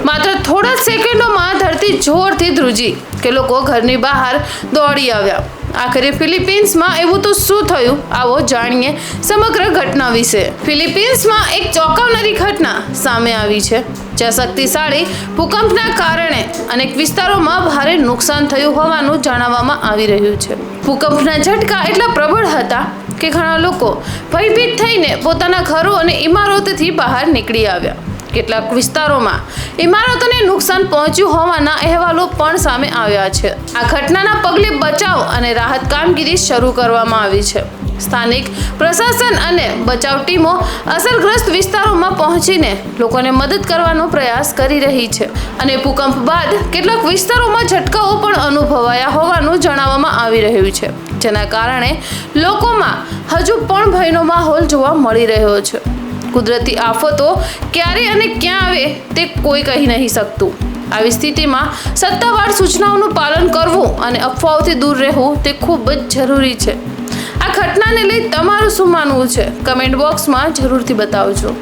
માત્ર થોડા સેકન્ડોમાં ધરતી જોરથી ધ્રુજી કે લોકો ઘરની બહાર દોડી આવ્યા। આખરે ફિલિપિન્સમાં એવું તો શું થયું, આવો જાણીએ સમગ્ર ઘટના વિશે। ફિલિપિન્સમાં એક ચોંકાવનારી ઘટના સામે આવી છે, જ્યાં શક્તિશાળી ભૂકંપના કારણે અનેક વિસ્તારોમાં ભારે નુકસાન થયું હોવાનું જાણવામાં આવી રહ્યું છે। ભૂકંપના ઝટકા એટલા પ્રબળ હતા કે ઘણા લોકો ભયભીત થઈને પોતાના ઘરો અને ઇમારતોથી બહાર નીકળી આવ્યા। કેટલાક વિસ્તારોમાં ઇમારતોને નુકસાન પહોંચ્યું હોવાના અહેવાલો પણ સામે આવ્યા છે। આ ઘટનાના પગલે બચાવ અને રાહત કામગીરી શરૂ કરવામાં આવી છે। સ્થાનિક પ્રશાસન અને બચાવ ટીમો અસરગ્રસ્ત વિસ્તારોમાં પહોંચીને લોકોને મદદ કરવાનો પ્રયાસ કરી રહી છે અને ભૂકંપ બાદ કેટલાક વિસ્તારોમાં ઝટકાઓ પણ અનુભવાયા હોવાનું જણાવવામાં આવી રહ્યું છે, જેના કારણે લોકોમાં હજુ પણ ભયનો માહોલ જોવા મળી રહ્યો છે। કુદરતી આફતો ક્યારે અને ક્યાં આવે તે કોઈ કહી નહીં શકતું। આવી સ્થિતિમાં સત્તાવાર સૂચનાઓનું પાલન કરવું અને અફવાઓથી દૂર રહેવું તે ખૂબ જ જરૂરી છે। આ ઘટનાને લઈ તમારું શું માનવું છે, કમેન્ટ બોક્સમાં જરૂરથી બતાવજો।